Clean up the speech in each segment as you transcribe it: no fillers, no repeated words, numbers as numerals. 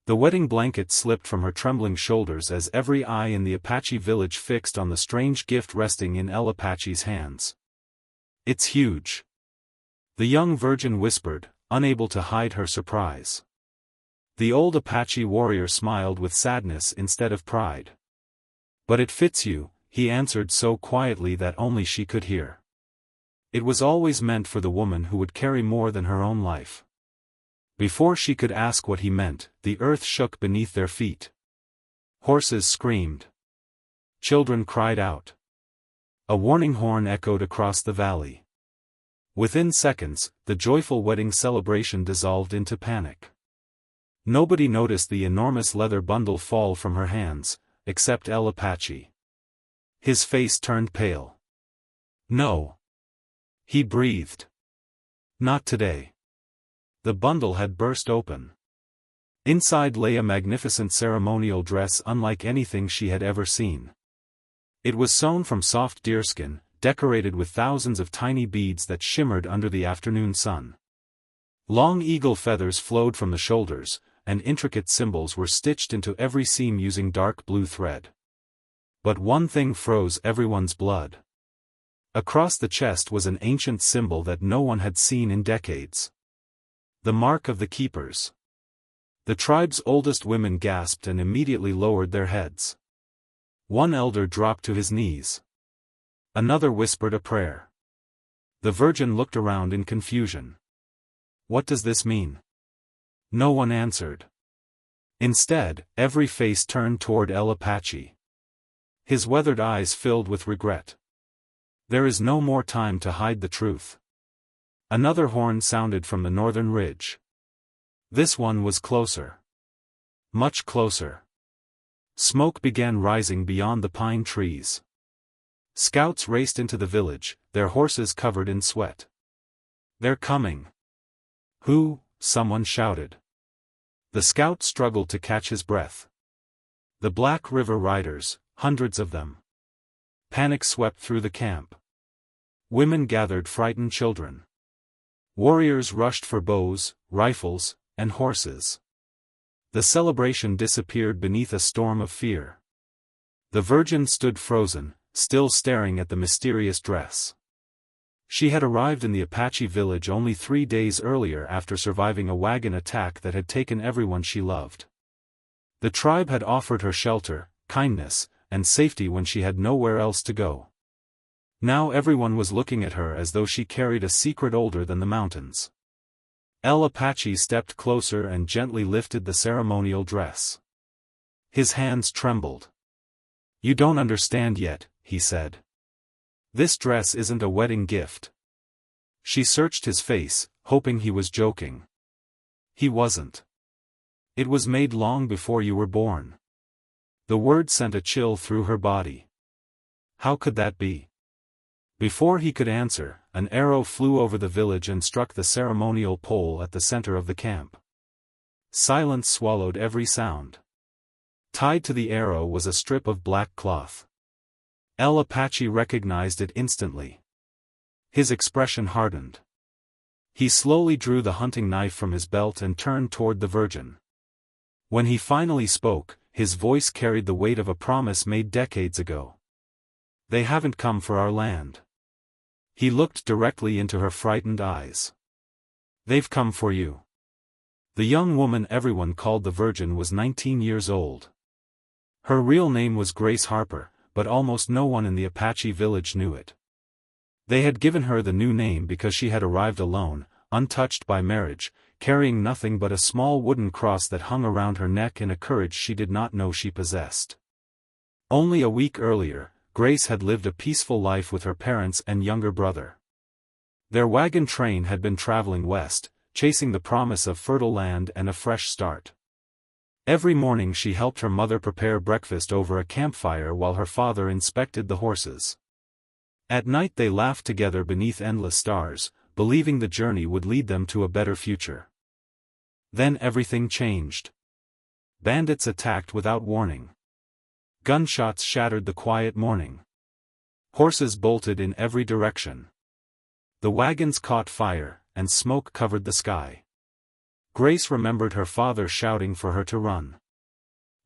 The wedding blanket slipped from her trembling shoulders as every eye in the Apache village fixed on the strange gift resting in Apache's hands. "It's huge," the young virgin whispered, unable to hide her surprise. The old Apache warrior smiled with sadness instead of pride. "But it fits you," he answered so quietly that only she could hear. It was always meant for the woman who would carry more than her own life. Before she could ask what he meant, the earth shook beneath their feet. Horses screamed. Children cried out. A warning horn echoed across the valley. Within seconds, the joyful wedding celebration dissolved into panic. Nobody noticed the enormous leather bundle fall from her hands, except Apache. His face turned pale. "No," he breathed. "Not today." The bundle had burst open. Inside lay a magnificent ceremonial dress unlike anything she had ever seen. It was sewn from soft deerskin, decorated with thousands of tiny beads that shimmered under the afternoon sun. Long eagle feathers flowed from the shoulders, and intricate symbols were stitched into every seam using dark blue thread. But one thing froze everyone's blood. Across the chest was an ancient symbol that no one had seen in decades. The mark of the keepers. The tribe's oldest women gasped and immediately lowered their heads. One elder dropped to his knees. Another whispered a prayer. The virgin looked around in confusion. "What does this mean?" No one answered. Instead, every face turned toward Apache. His weathered eyes filled with regret. "There is no more time to hide the truth." Another horn sounded from the northern ridge. This one was closer. Much closer. Smoke began rising beyond the pine trees. Scouts raced into the village, their horses covered in sweat. "They're coming." "Who?" someone shouted. The scout struggled to catch his breath. "The Black River Riders, hundreds of them." Panic swept through the camp. Women gathered frightened children. Warriors rushed for bows, rifles, and horses. The celebration disappeared beneath a storm of fear. The virgin stood frozen, still staring at the mysterious dress. She had arrived in the Apache village only 3 days earlier after surviving a wagon attack that had taken everyone she loved. The tribe had offered her shelter, kindness, and safety when she had nowhere else to go. Now everyone was looking at her as though she carried a secret older than the mountains. Apache stepped closer and gently lifted the ceremonial dress. His hands trembled. "You don't understand yet," he said. "This dress isn't a wedding gift." She searched his face, hoping he was joking. He wasn't. "It was made long before you were born." The word sent a chill through her body. How could that be? Before he could answer, an arrow flew over the village and struck the ceremonial pole at the center of the camp. Silence swallowed every sound. Tied to the arrow was a strip of black cloth. Apache recognized it instantly. His expression hardened. He slowly drew the hunting knife from his belt and turned toward the virgin. When he finally spoke, his voice carried the weight of a promise made decades ago. "They haven't come for our land." He looked directly into her frightened eyes. "They've come for you." The young woman everyone called the Virgin was 19 years old. Her real name was Grace Harper, but almost no one in the Apache village knew it. They had given her the new name because she had arrived alone, untouched by marriage, carrying nothing but a small wooden cross that hung around her neck and a courage she did not know she possessed. Only a week earlier, Grace had lived a peaceful life with her parents and younger brother. Their wagon train had been traveling west, chasing the promise of fertile land and a fresh start. Every morning she helped her mother prepare breakfast over a campfire while her father inspected the horses. At night they laughed together beneath endless stars, believing the journey would lead them to a better future. Then everything changed. Bandits attacked without warning. Gunshots shattered the quiet morning. Horses bolted in every direction. The wagons caught fire, and smoke covered the sky. Grace remembered her father shouting for her to run.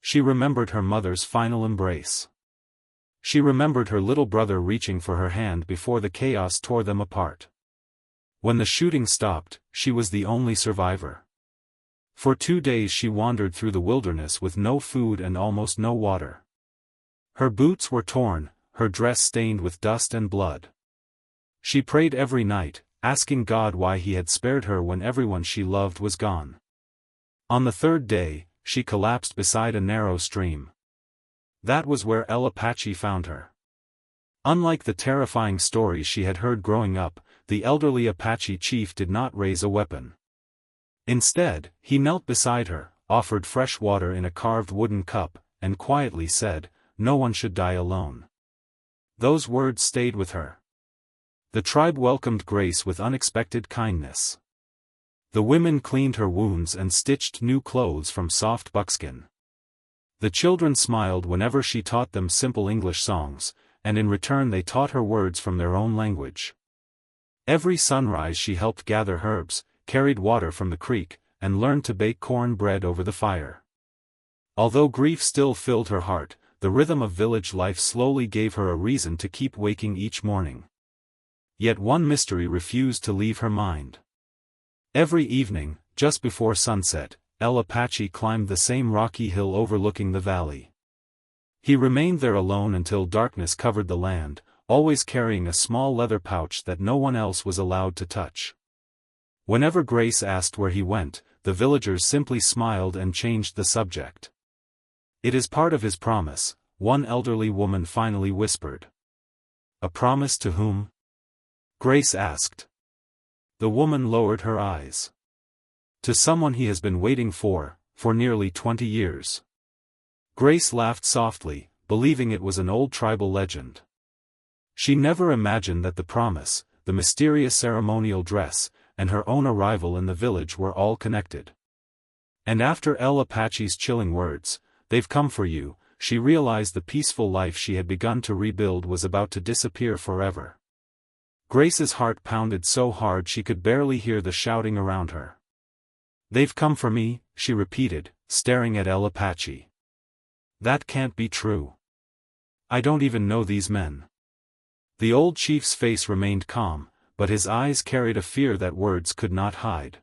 She remembered her mother's final embrace. She remembered her little brother reaching for her hand before the chaos tore them apart. When the shooting stopped, she was the only survivor. For 2 days she wandered through the wilderness with no food and almost no water. Her boots were torn, her dress stained with dust and blood. She prayed every night, asking God why he had spared her when everyone she loved was gone. On the 3rd day, she collapsed beside a narrow stream. That was where El Apache found her. Unlike the terrifying stories she had heard growing up, the elderly Apache chief did not raise a weapon. Instead, he knelt beside her, offered fresh water in a carved wooden cup, and quietly said, "No one should die alone." Those words stayed with her. The tribe welcomed Grace with unexpected kindness. The women cleaned her wounds and stitched new clothes from soft buckskin. The children smiled whenever she taught them simple English songs, and in return they taught her words from their own language. Every sunrise she helped gather herbs, carried water from the creek, and learned to bake corn bread over the fire. Although grief still filled her heart, the rhythm of village life slowly gave her a reason to keep waking each morning. Yet one mystery refused to leave her mind. Every evening, just before sunset, El Apache climbed the same rocky hill overlooking the valley. He remained there alone until darkness covered the land, always carrying a small leather pouch that no one else was allowed to touch. Whenever Grace asked where he went, the villagers simply smiled and changed the subject. "It is part of his promise," one elderly woman finally whispered. "A promise to whom?" Grace asked. The woman lowered her eyes. "To someone he has been waiting for nearly 20 years. Grace laughed softly, believing it was an old tribal legend. She never imagined that the promise, the mysterious ceremonial dress, and her own arrival in the village were all connected. And after El Apache's chilling words, "They've come for you," she realized the peaceful life she had begun to rebuild was about to disappear forever. Grace's heart pounded so hard she could barely hear the shouting around her. "They've come for me," she repeated, staring at El Apache. "That can't be true. I don't even know these men." The old chief's face remained calm, but his eyes carried a fear that words could not hide.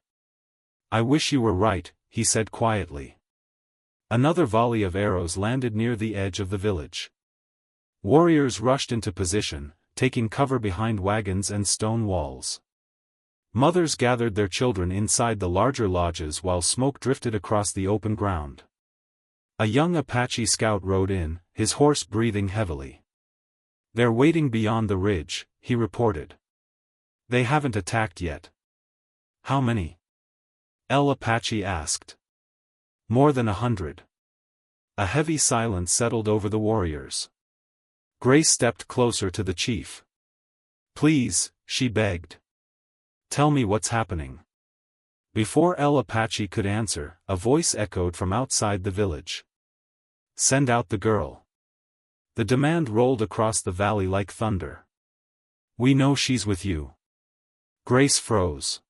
"I wish you were right," he said quietly. Another volley of arrows landed near the edge of the village. Warriors rushed into position, taking cover behind wagons and stone walls. Mothers gathered their children inside the larger lodges while smoke drifted across the open ground. A young Apache scout rode in, his horse breathing heavily. "They're waiting beyond the ridge," he reported. "They haven't attacked yet." "How many?" El Apache asked. "More than 100. A heavy silence settled over the warriors. Grace stepped closer to the chief. "Please," she begged. "Tell me what's happening." Before El Apache could answer, a voice echoed from outside the village. "Send out the girl." The demand rolled across the valley like thunder. "We know she's with you." Grace froze.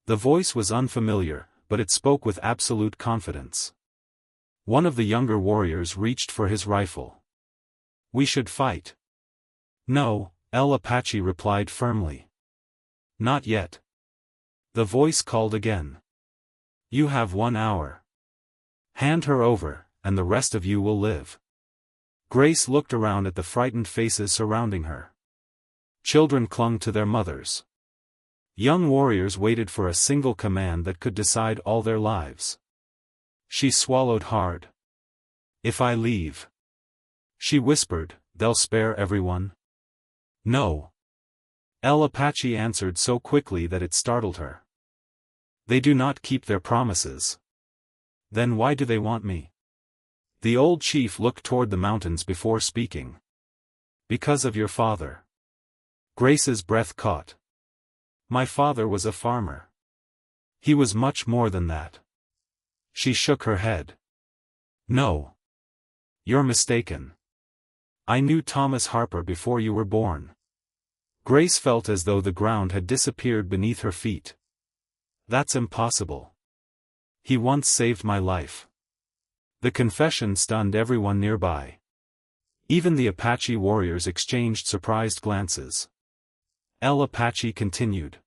The voice was unfamiliar, but it spoke with absolute confidence. One of the younger warriors reached for his rifle. "We should fight." "No," El Apache replied firmly. "Not yet." The voice called again. "You have 1 hour. Hand her over, and the rest of you will live." Grace looked around at the frightened faces surrounding her. Children clung to their mothers. Young warriors waited for a single command that could decide all their lives. She swallowed hard. "If I leave," she whispered, "they'll spare everyone?" "No." El Apache answered so quickly that it startled her. "They do not keep their promises." "Then why do they want me?" The old chief looked toward the mountains before speaking. "Because of your father." Grace's breath caught. "My father was a farmer. He was much more than that." She shook her head. "No. You're mistaken. I knew Thomas Harper before you were born." Grace felt as though the ground had disappeared beneath her feet. "That's impossible." He once saved my life." The confession stunned everyone nearby. Even the Apache warriors exchanged surprised glances. El Apache continued.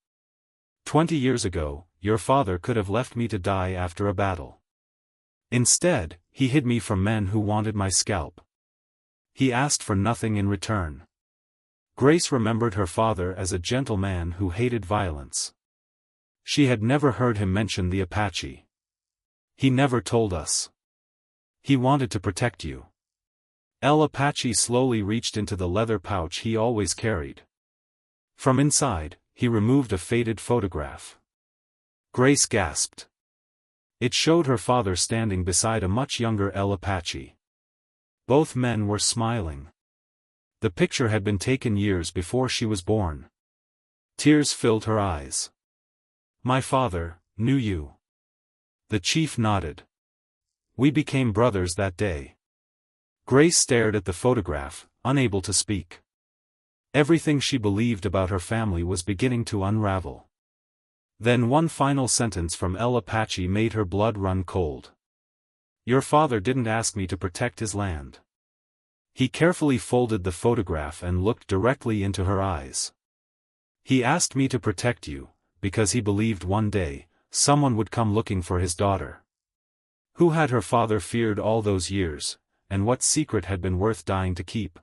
20 years ago, your father could have left me to die after a battle. Instead, he hid me from men who wanted my scalp. He asked for nothing in return. Grace remembered her father as a gentle man who hated violence. She had never heard him mention the Apache. He never told us. He wanted to protect you. El Apache slowly reached into the leather pouch he always carried. From inside, he removed a faded photograph. Grace gasped. It showed her father standing beside a much younger El Apache. Both men were smiling. The picture had been taken years before she was born. Tears filled her eyes. "My father knew you." The chief nodded. "We became brothers that day." Grace stared at the photograph, unable to speak. Everything she believed about her family was beginning to unravel. Then one final sentence from El Apache made her blood run cold. "Your father didn't ask me to protect his land." He carefully folded the photograph and looked directly into her eyes. "He asked me to protect you, because he believed one day, someone would come looking for his daughter. Who had her father feared all those years, and what secret had been worth dying to keep?"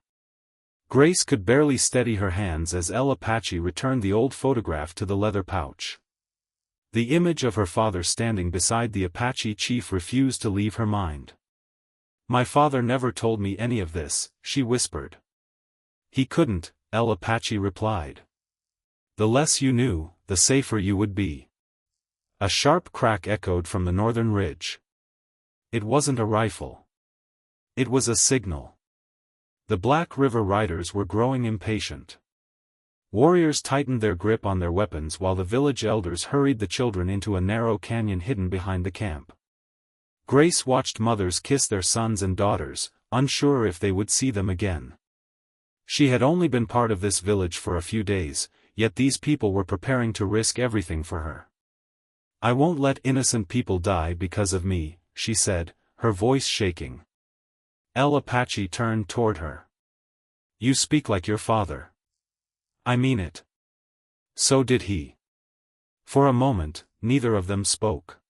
Grace could barely steady her hands as El Apache returned the old photograph to the leather pouch. The image of her father standing beside the Apache chief refused to leave her mind. "My father never told me any of this," she whispered. "He couldn't," El Apache replied. "The less you knew, the safer you would be." A sharp crack echoed from the northern ridge. It wasn't a rifle. It was a signal. The Black River riders were growing impatient. Warriors tightened their grip on their weapons while the village elders hurried the children into a narrow canyon hidden behind the camp. Grace watched mothers kiss their sons and daughters, unsure if they would see them again. She had only been part of this village for a few days, yet these people were preparing to risk everything for her. "I won't let innocent people die because of me," she said, her voice shaking. El Apache turned toward her. "You speak like your father." "I mean it." So did he. For a moment, neither of them spoke.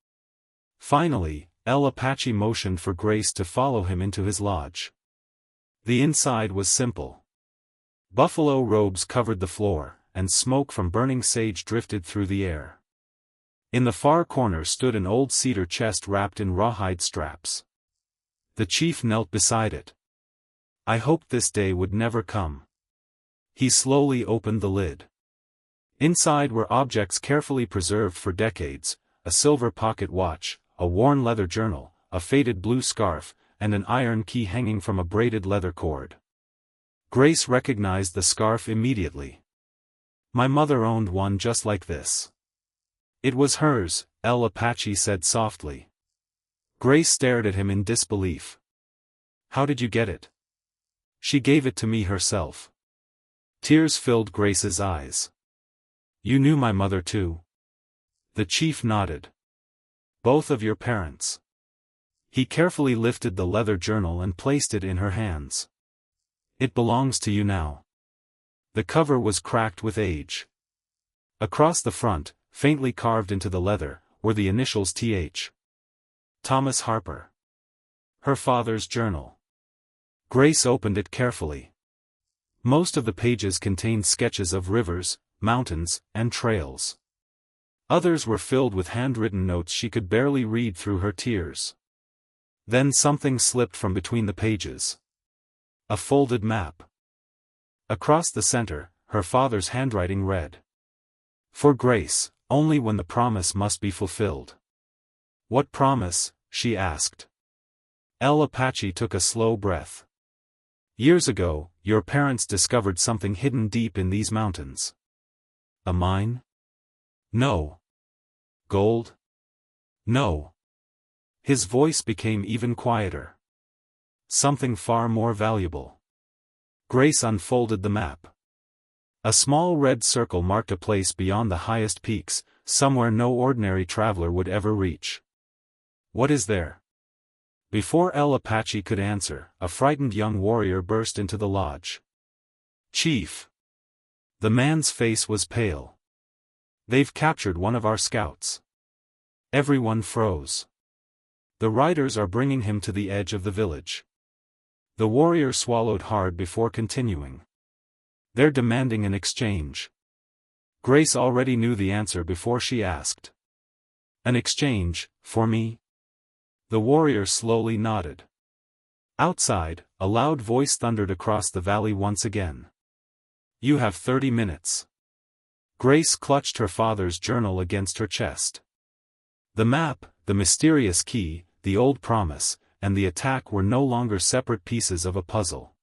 Finally, El Apache motioned for Grace to follow him into his lodge. The inside was simple. Buffalo robes covered the floor, and smoke from burning sage drifted through the air. In the far corner stood an old cedar chest wrapped in rawhide straps. The chief knelt beside it. "I hoped this day would never come." He slowly opened the lid. Inside were objects carefully preserved for decades: a silver pocket watch, a worn leather journal, a faded blue scarf, and an iron key hanging from a braided leather cord. Grace recognized the scarf immediately. "My mother owned one just like this." "It was hers," El Apache said softly. Grace stared at him in disbelief. "How did you get it?" "She gave it to me herself." Tears filled Grace's eyes. "You knew my mother too?" The chief nodded. "Both of your parents." He carefully lifted the leather journal and placed it in her hands. "It belongs to you now." The cover was cracked with age. Across the front, faintly carved into the leather, were the initials Th. Thomas Harper. Her father's journal. Grace opened it carefully. Most of the pages contained sketches of rivers, mountains, and trails. Others were filled with handwritten notes she could barely read through her tears. Then something slipped from between the pages. A folded map. Across the center, her father's handwriting read, "For Grace, only when the promise must be fulfilled." "What promise?" she asked. El Apache took a slow breath. "Years ago, your parents discovered something hidden deep in these mountains." "A mine?" "No." "Gold?" "No." His voice became even quieter. "Something far more valuable." Grace unfolded the map. A small red circle marked a place beyond the highest peaks, somewhere no ordinary traveler would ever reach. What is there? Before El Apache could answer, a frightened young warrior burst into the lodge. Chief! The man's face was pale. They've captured one of our scouts. Everyone froze. The riders are bringing him to the edge of the village. The warrior swallowed hard before continuing. They're demanding an exchange. Grace already knew the answer before she asked. An exchange, for me? The warrior slowly nodded. Outside, a loud voice thundered across the valley once again. You have 30 minutes. Grace clutched her father's journal against her chest. The map, the mysterious key, the old promise, and the attack were no longer separate pieces of a puzzle.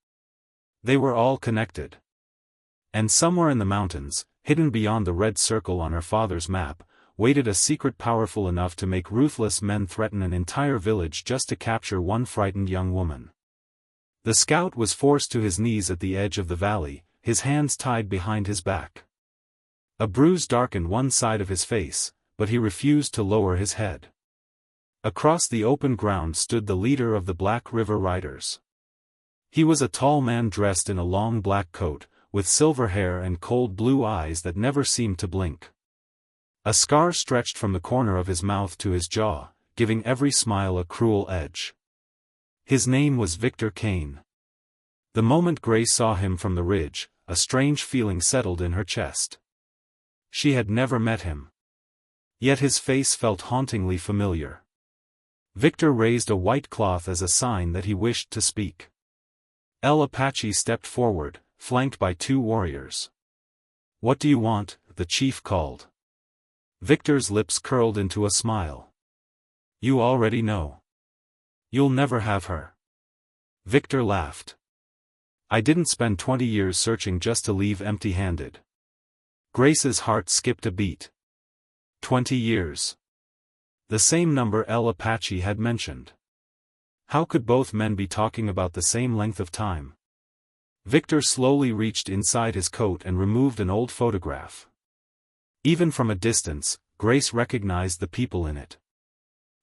They were all connected. And somewhere in the mountains, hidden beyond the red circle on her father's map, waited a secret powerful enough to make ruthless men threaten an entire village just to capture one frightened young woman. The scout was forced to his knees at the edge of the valley, his hands tied behind his back. A bruise darkened one side of his face, but he refused to lower his head. Across the open ground stood the leader of the Black River Riders. He was a tall man dressed in a long black coat, with silver hair and cold blue eyes that never seemed to blink. A scar stretched from the corner of his mouth to his jaw, giving every smile a cruel edge. His name was Victor Kane. The moment Grace saw him from the ridge, a strange feeling settled in her chest. She had never met him. Yet his face felt hauntingly familiar. Victor raised a white cloth as a sign that he wished to speak. El Apache stepped forward, flanked by 2 warriors. What do you want? The chief called. Victor's lips curled into a smile. You already know. You'll never have her. Victor laughed. I didn't spend 20 years searching just to leave empty-handed. Grace's heart skipped a beat. 20 years. The same number El Apache had mentioned. How could both men be talking about the same length of time? Victor slowly reached inside his coat and removed an old photograph. Even from a distance, Grace recognized the people in it.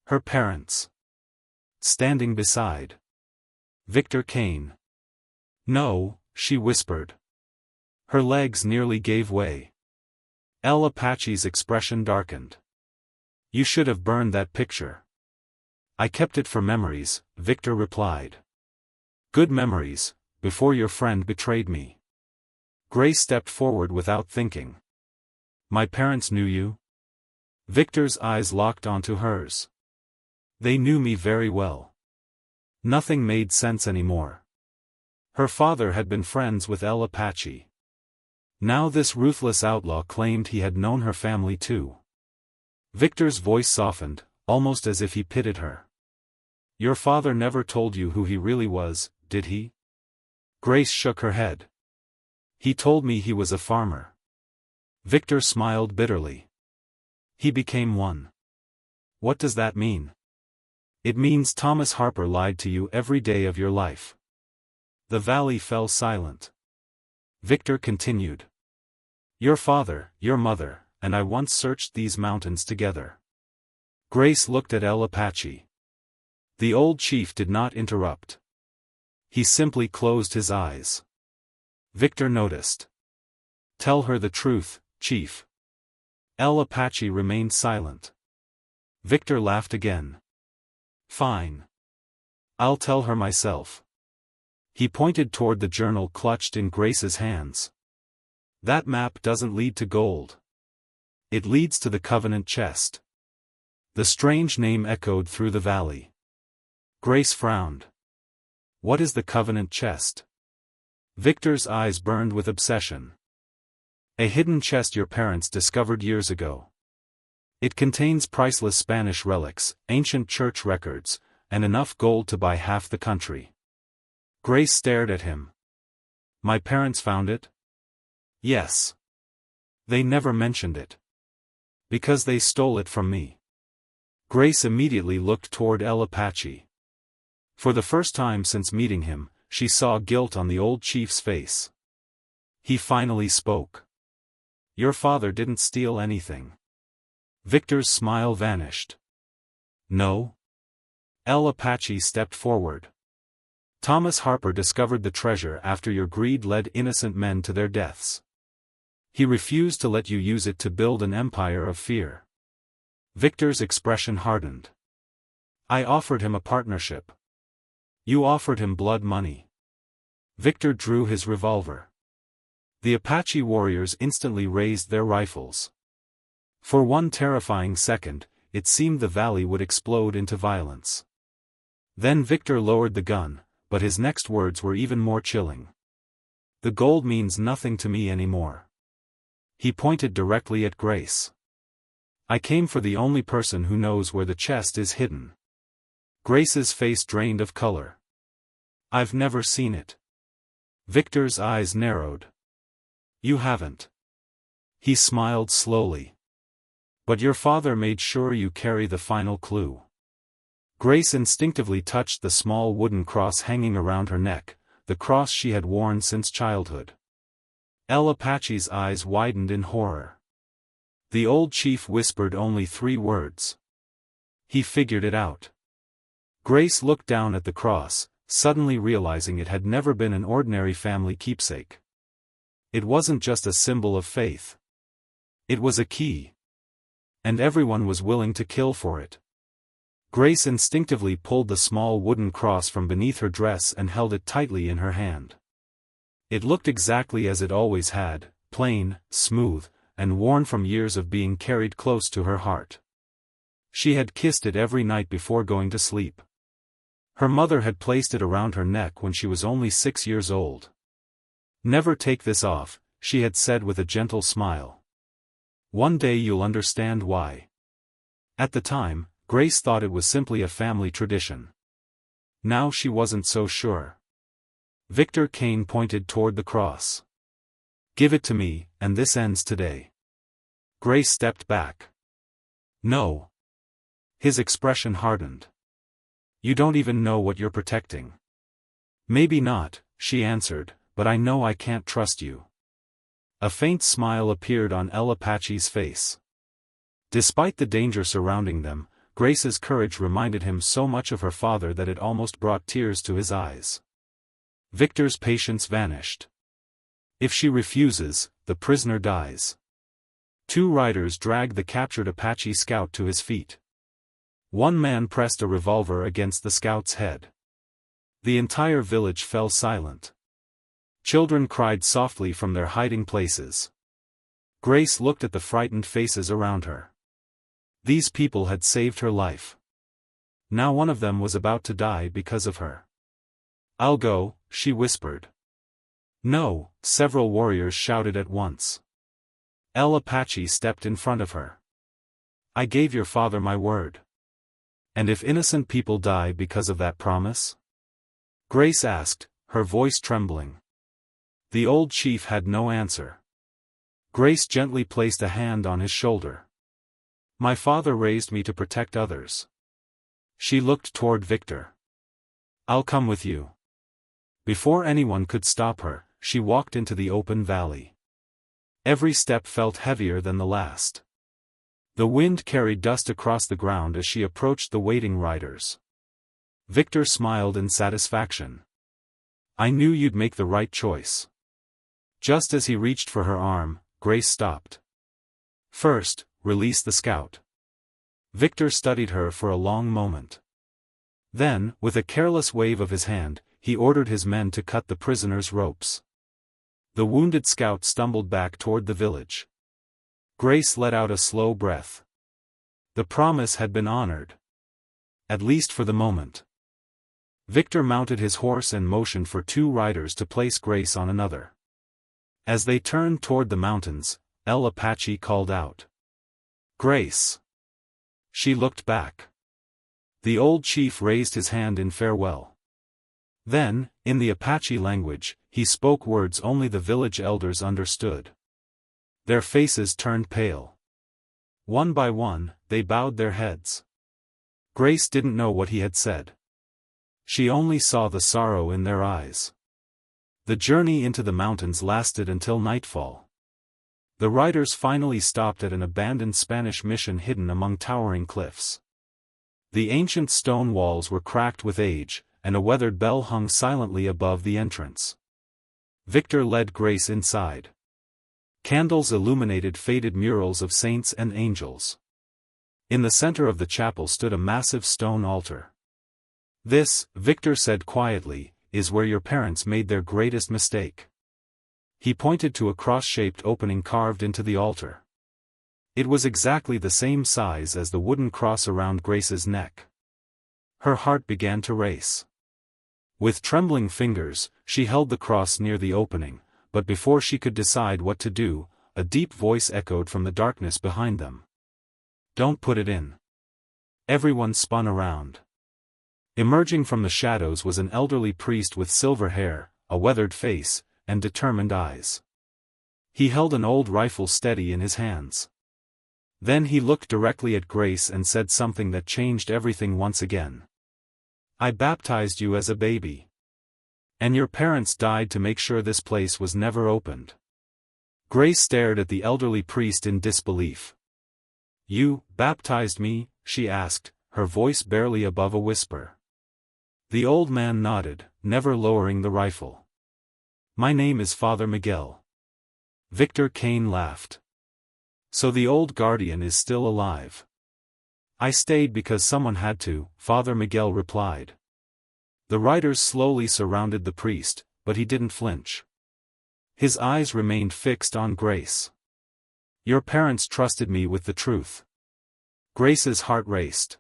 Her parents. Standing beside Victor Kane. No, she whispered. Her legs nearly gave way. El Apache's expression darkened. You should have burned that picture. I kept it for memories, Victor replied. Good memories, before your friend betrayed me. Grace stepped forward without thinking. My parents knew you? Victor's eyes locked onto hers. They knew me very well. Nothing made sense anymore. Her father had been friends with El Apache. Now this ruthless outlaw claimed he had known her family too. Victor's voice softened, almost as if he pitied her. Your father never told you who he really was, did he? Grace shook her head. He told me he was a farmer. Victor smiled bitterly. He became one. What does that mean? It means Thomas Harper lied to you every day of your life. The valley fell silent. Victor continued. Your father, your mother, and I once searched these mountains together. Grace looked at El Apache. The old chief did not interrupt. He simply closed his eyes. Victor noticed. Tell her the truth, Chief. El Apache remained silent. Victor laughed again. Fine. I'll tell her myself. He pointed toward the journal clutched in Grace's hands. That map doesn't lead to gold. It leads to the Covenant chest. The strange name echoed through the valley. Grace frowned. What is the Covenant chest? Victor's eyes burned with obsession. A hidden chest your parents discovered years ago. It contains priceless Spanish relics, ancient church records, and enough gold to buy half the country. Grace stared at him. My parents found it? Yes. They never mentioned it. Because they stole it from me. Grace immediately looked toward El Apache. For the first time since meeting him, she saw guilt on the old chief's face. He finally spoke. Your father didn't steal anything. Victor's smile vanished. No? El Apache stepped forward. Thomas Harper discovered the treasure after your greed led innocent men to their deaths. He refused to let you use it to build an empire of fear. Victor's expression hardened. I offered him a partnership. You offered him blood money. Victor drew his revolver. The Apache warriors instantly raised their rifles. For one terrifying second, it seemed the valley would explode into violence. Then Victor lowered the gun, but his next words were even more chilling. The gold means nothing to me anymore. He pointed directly at Grace. I came for the only person who knows where the chest is hidden. Grace's face drained of color. I've never seen it. Victor's eyes narrowed. You haven't. He smiled slowly. But your father made sure you carry the final clue. Grace instinctively touched the small wooden cross hanging around her neck, the cross she had worn since childhood. El Apache's eyes widened in horror. The old chief whispered only 3 words. He figured it out. Grace looked down at the cross, suddenly realizing it had never been an ordinary family keepsake. It wasn't just a symbol of faith. It was a key. And everyone was willing to kill for it. Grace instinctively pulled the small wooden cross from beneath her dress and held it tightly in her hand. It looked exactly as it always had, plain, smooth, and worn from years of being carried close to her heart. She had kissed it every night before going to sleep. Her mother had placed it around her neck when she was only 6 years old. Never take this off, she had said with a gentle smile. One day you'll understand why. At the time, Grace thought it was simply a family tradition. Now she wasn't so sure. Victor Kane pointed toward the cross. Give it to me, and this ends today. Grace stepped back. No. His expression hardened. You don't even know what you're protecting. Maybe not, she answered, but I know I can't trust you. A faint smile appeared on El Apache's face. Despite the danger surrounding them, Grace's courage reminded him so much of her father that it almost brought tears to his eyes. Victor's patience vanished. If she refuses, the prisoner dies. 2 riders dragged the captured Apache scout to his feet. One man pressed a revolver against the scout's head. The entire village fell silent. Children cried softly from their hiding places. Grace looked at the frightened faces around her. These people had saved her life. Now one of them was about to die because of her. I'll go, she whispered. No, several warriors shouted at once. El Apache stepped in front of her. I gave your father my word. And if innocent people die because of that promise? Grace asked, her voice trembling. The old chief had no answer. Grace gently placed a hand on his shoulder. My father raised me to protect others. She looked toward Victor. I'll come with you. Before anyone could stop her, she walked into the open valley. Every step felt heavier than the last. The wind carried dust across the ground as she approached the waiting riders. Victor smiled in satisfaction. I knew you'd make the right choice. Just as he reached for her arm, Grace stopped. First, release the scout. Victor studied her for a long moment. Then, with a careless wave of his hand, he ordered his men to cut the prisoner's ropes. The wounded scout stumbled back toward the village. Grace let out a slow breath. The promise had been honored. At least for the moment. Victor mounted his horse and motioned for 2 riders to place Grace on another. As they turned toward the mountains, El Apache called out. Grace. She looked back. The old chief raised his hand in farewell. Then, in the Apache language, he spoke words only the village elders understood. Their faces turned pale. One by one, they bowed their heads. Grace didn't know what he had said. She only saw the sorrow in their eyes. The journey into the mountains lasted until nightfall. The riders finally stopped at an abandoned Spanish mission hidden among towering cliffs. The ancient stone walls were cracked with age, and a weathered bell hung silently above the entrance. Victor led Grace inside. Candles illuminated faded murals of saints and angels. In the center of the chapel stood a massive stone altar. "This," Victor said quietly, "is where your parents made their greatest mistake." He pointed to a cross-shaped opening carved into the altar. It was exactly the same size as the wooden cross around Grace's neck. Her heart began to race. With trembling fingers, she held the cross near the opening, but before she could decide what to do, a deep voice echoed from the darkness behind them. "Don't put it in." Everyone spun around. Emerging from the shadows was an elderly priest with silver hair, a weathered face, and determined eyes. He held an old rifle steady in his hands. Then he looked directly at Grace and said something that changed everything once again. "I baptized you as a baby. And your parents died to make sure this place was never opened." Grace stared at the elderly priest in disbelief. "You baptized me?" she asked, her voice barely above a whisper. The old man nodded, never lowering the rifle. "My name is Father Miguel." Victor Kane laughed. "So the old guardian is still alive." "I stayed because someone had to," Father Miguel replied. The riders slowly surrounded the priest, but he didn't flinch. His eyes remained fixed on Grace. "Your parents trusted me with the truth." Grace's heart raced.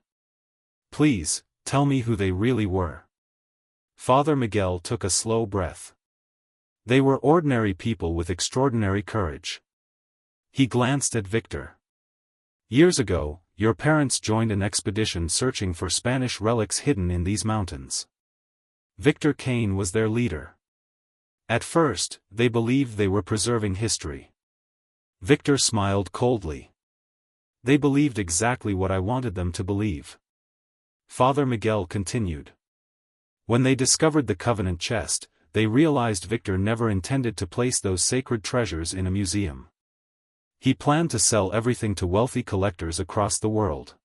"Please, tell me who they really were." Father Miguel took a slow breath. "They were ordinary people with extraordinary courage." He glanced at Victor. "Years ago, your parents joined an expedition searching for Spanish relics hidden in these mountains. Victor Kane was their leader. At first, they believed they were preserving history." Victor smiled coldly. "They believed exactly what I wanted them to believe." Father Miguel continued. "When they discovered the Covenant chest, they realized Victor never intended to place those sacred treasures in a museum. He planned to sell everything to wealthy collectors across the world."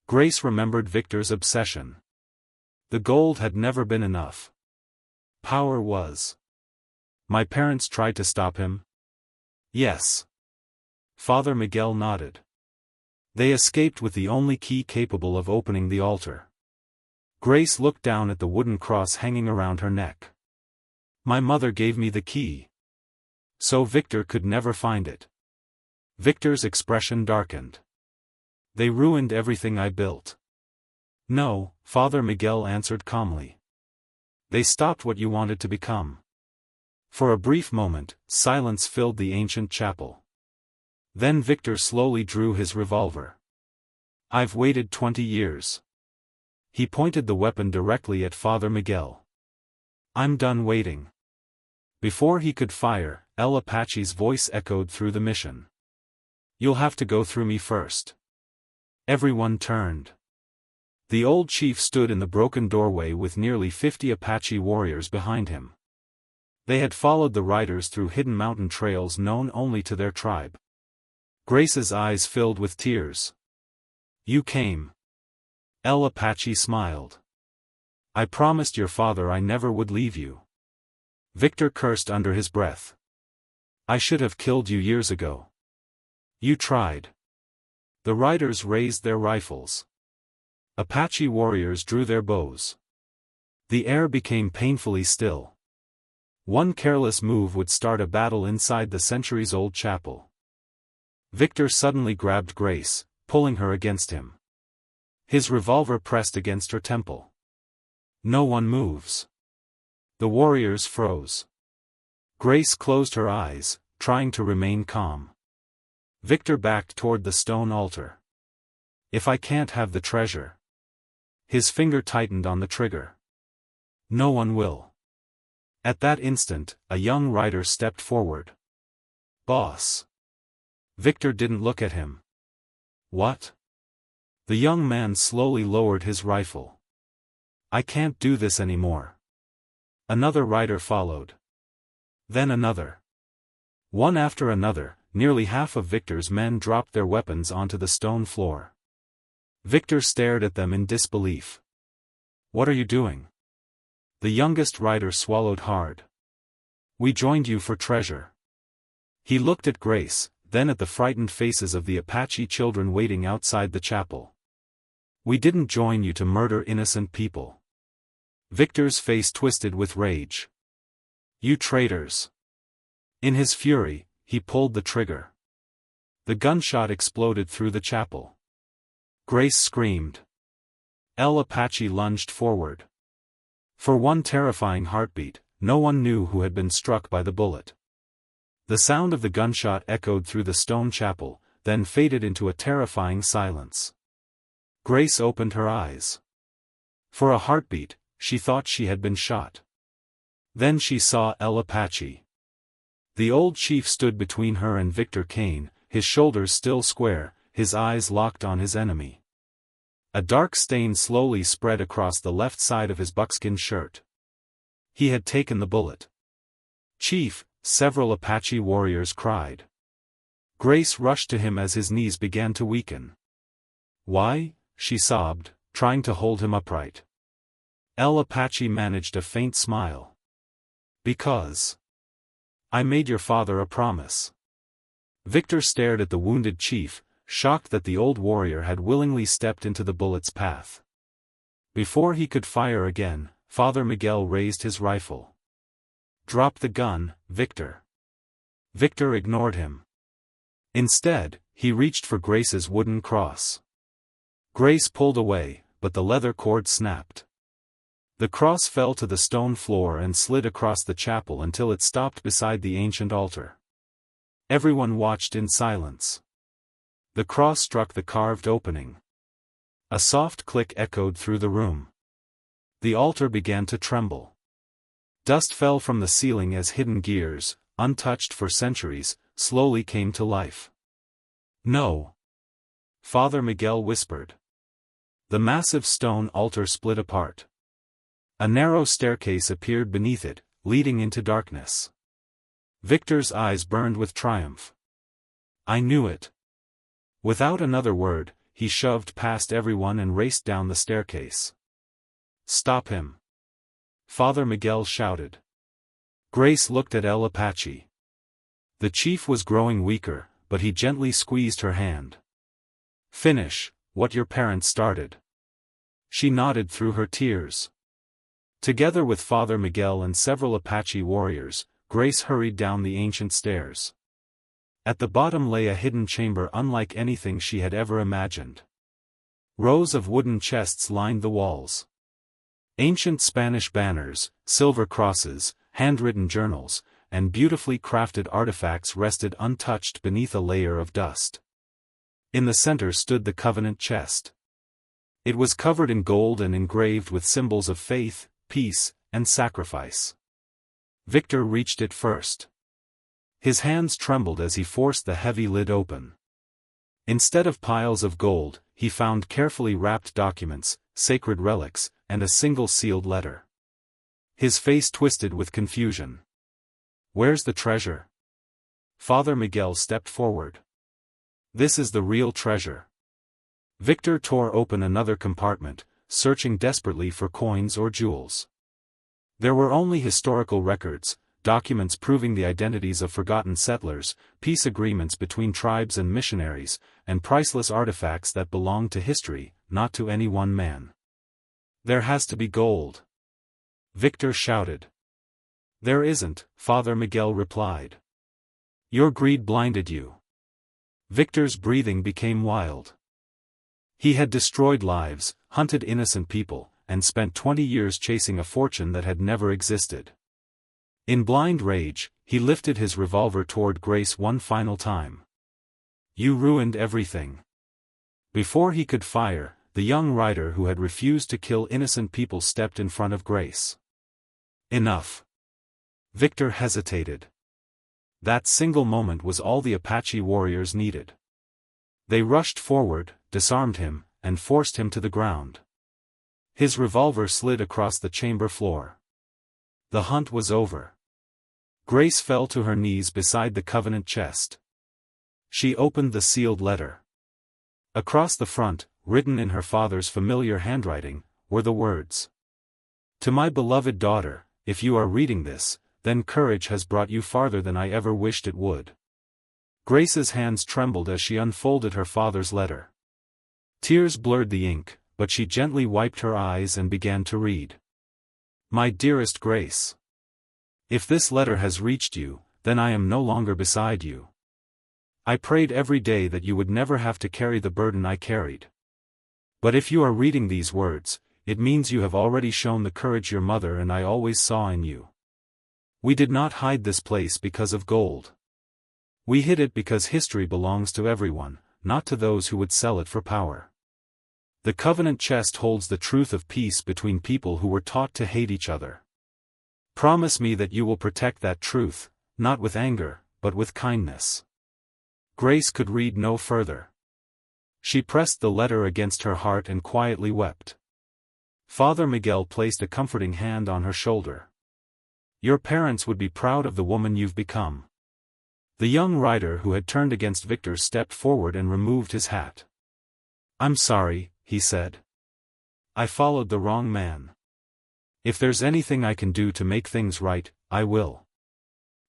Grace remembered Victor's obsession. The gold had never been enough. Power was. "My parents tried to stop him?" "Yes." Father Miguel nodded. "They escaped with the only key capable of opening the altar." Grace looked down at the wooden cross hanging around her neck. "My mother gave me the key. So Victor could never find it." Victor's expression darkened. "They ruined everything I built." "No," Father Miguel answered calmly. "They stopped what you wanted to become." For a brief moment, silence filled the ancient chapel. Then Victor slowly drew his revolver. "I've waited 20 years." He pointed the weapon directly at Father Miguel. "I'm done waiting." Before he could fire, El Apache's voice echoed through the mission. "You'll have to go through me first." Everyone turned. The old chief stood in the broken doorway with nearly 50 Apache warriors behind him. They had followed the riders through hidden mountain trails known only to their tribe. Grace's eyes filled with tears. "You came." El Apache smiled. "I promised your father I never would leave you." Victor cursed under his breath. "I should have killed you years ago." "You tried." The riders raised their rifles. Apache warriors drew their bows. The air became painfully still. One careless move would start a battle inside the centuries-old chapel. Victor suddenly grabbed Grace, pulling her against him. His revolver pressed against her temple. "No one moves." The warriors froze. Grace closed her eyes, trying to remain calm. Victor backed toward the stone altar. "If I can't have the treasure." His finger tightened on the trigger. "No one will." At that instant, a young rider stepped forward. "Boss." Victor didn't look at him. "What?" The young man slowly lowered his rifle. "I can't do this anymore." Another rider followed. Then another. One after another, nearly half of Victor's men dropped their weapons onto the stone floor. Victor stared at them in disbelief. "What are you doing?" The youngest rider swallowed hard. "We joined you for treasure." He looked at Grace, then at the frightened faces of the Apache children waiting outside the chapel. "We didn't join you to murder innocent people." Victor's face twisted with rage. "You traitors!" In his fury, he pulled the trigger. The gunshot exploded through the chapel. Grace screamed. El Apache lunged forward. For one terrifying heartbeat, no one knew who had been struck by the bullet. The sound of the gunshot echoed through the stone chapel, then faded into a terrifying silence. Grace opened her eyes. For a heartbeat, she thought she had been shot. Then she saw El Apache. The old chief stood between her and Victor Kane, his shoulders still square, his eyes locked on his enemy. A dark stain slowly spread across the left side of his buckskin shirt. He had taken the bullet. "Chief!" several Apache warriors cried. Grace rushed to him as his knees began to weaken. "Why?" she sobbed, trying to hold him upright. El Apache managed a faint smile. "Because I made your father a promise." Victor stared at the wounded chief, shocked that the old warrior had willingly stepped into the bullet's path. Before he could fire again, Father Miguel raised his rifle. "Drop the gun, Victor." Victor ignored him. Instead, he reached for Grace's wooden cross. Grace pulled away, but the leather cord snapped. The cross fell to the stone floor and slid across the chapel until it stopped beside the ancient altar. Everyone watched in silence. The cross struck the carved opening. A soft click echoed through the room. The altar began to tremble. Dust fell from the ceiling as hidden gears, untouched for centuries, slowly came to life. "No!" Father Miguel whispered. The massive stone altar split apart. A narrow staircase appeared beneath it, leading into darkness. Victor's eyes burned with triumph. "I knew it." Without another word, he shoved past everyone and raced down the staircase. "Stop him!" Father Miguel shouted. Grace looked at El Apache. The chief was growing weaker, but he gently squeezed her hand. "Finish what your parents started." She nodded through her tears. Together with Father Miguel and several Apache warriors, Grace hurried down the ancient stairs. At the bottom lay a hidden chamber unlike anything she had ever imagined. Rows of wooden chests lined the walls. Ancient Spanish banners, silver crosses, handwritten journals, and beautifully crafted artifacts rested untouched beneath a layer of dust. In the center stood the covenant chest. It was covered in gold and engraved with symbols of faith, peace, and sacrifice. Victor reached it first. His hands trembled as he forced the heavy lid open. Instead of piles of gold, he found carefully wrapped documents, sacred relics, and a single sealed letter. His face twisted with confusion. "Where's the treasure?" Father Miguel stepped forward. "This is the real treasure." Victor tore open another compartment, searching desperately for coins or jewels. There were only historical records, documents proving the identities of forgotten settlers, peace agreements between tribes and missionaries, and priceless artifacts that belonged to history, not to any one man. "There has to be gold," Victor shouted. "There isn't," Father Miguel replied. "Your greed blinded you." Victor's breathing became wild. He had destroyed lives, hunted innocent people, and spent 20 years chasing a fortune that had never existed. In blind rage, he lifted his revolver toward Grace one final time. "You ruined everything." Before he could fire, the young rider who had refused to kill innocent people stepped in front of Grace. "Enough." Victor hesitated. That single moment was all the Apache warriors needed. They rushed forward, disarmed him, and forced him to the ground. His revolver slid across the chamber floor. The hunt was over. Grace fell to her knees beside the covenant chest. She opened the sealed letter. Across the front, written in her father's familiar handwriting, were the words. To my beloved daughter, if you are reading this, then courage has brought you farther than I ever wished it would. Grace's hands trembled as she unfolded her father's letter. Tears blurred the ink, but she gently wiped her eyes and began to read. My dearest Grace. If this letter has reached you, then I am no longer beside you. I prayed every day that you would never have to carry the burden I carried. But if you are reading these words, it means you have already shown the courage your mother and I always saw in you. We did not hide this place because of gold. We hid it because history belongs to everyone, not to those who would sell it for power. The covenant chest holds the truth of peace between people who were taught to hate each other. Promise me that you will protect that truth, not with anger, but with kindness. Grace could read no further. She pressed the letter against her heart and quietly wept. Father Miguel placed a comforting hand on her shoulder. Your parents would be proud of the woman you've become. The young rider who had turned against Victor stepped forward and removed his hat. I'm sorry, he said. I followed the wrong man. If there's anything I can do to make things right, I will.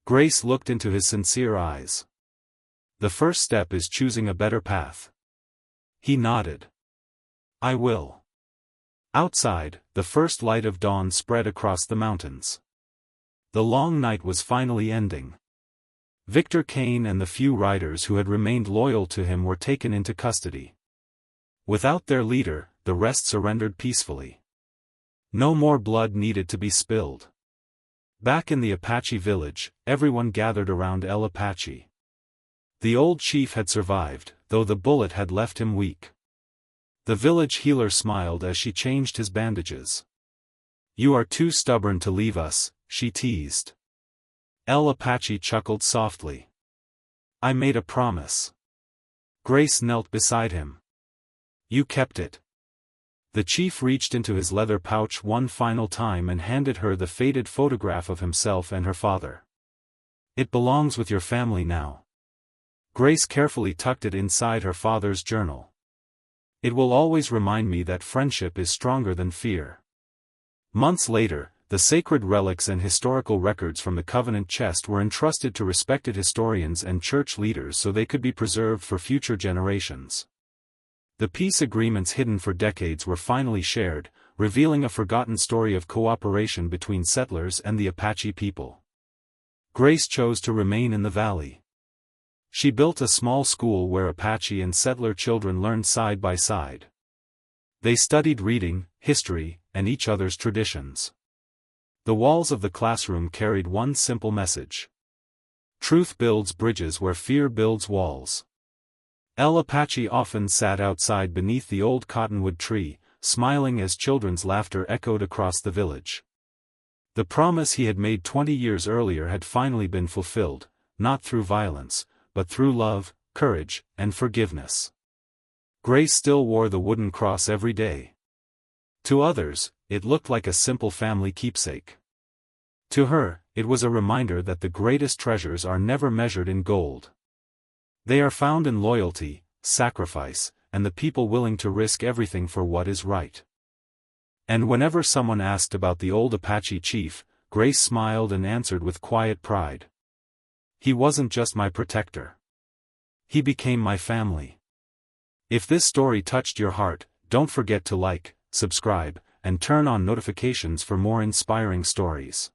Grace looked into his sincere eyes. The first step is choosing a better path. He nodded. I will. Outside, the first light of dawn spread across the mountains. The long night was finally ending. Victor Kane and the few riders who had remained loyal to him were taken into custody. Without their leader, the rest surrendered peacefully. No more blood needed to be spilled. Back in the Apache village, everyone gathered around El Apache. The old chief had survived, though the bullet had left him weak. The village healer smiled as she changed his bandages. You are too stubborn to leave us, she teased. El Apache chuckled softly. I made a promise. Grace knelt beside him. You kept it. The chief reached into his leather pouch one final time and handed her the faded photograph of himself and her father. It belongs with your family now. Grace carefully tucked it inside her father's journal. It will always remind me that friendship is stronger than fear. Months later, the sacred relics and historical records from the Covenant chest were entrusted to respected historians and church leaders so they could be preserved for future generations. The peace agreements hidden for decades were finally shared, revealing a forgotten story of cooperation between settlers and the Apache people. Grace chose to remain in the valley. She built a small school where Apache and settler children learned side by side. They studied reading, history, and each other's traditions. The walls of the classroom carried one simple message. Truth builds bridges where fear builds walls. El Apache often sat outside beneath the old cottonwood tree, smiling as children's laughter echoed across the village. The promise he had made 20 years earlier had finally been fulfilled, not through violence, but through love, courage, and forgiveness. Grace still wore the wooden cross every day. To others, it looked like a simple family keepsake. To her, it was a reminder that the greatest treasures are never measured in gold. They are found in loyalty, sacrifice, and the people willing to risk everything for what is right. And whenever someone asked about the old Apache chief, Grace smiled and answered with quiet pride. He wasn't just my protector. He became my family. If this story touched your heart, don't forget to like, subscribe, and turn on notifications for more inspiring stories.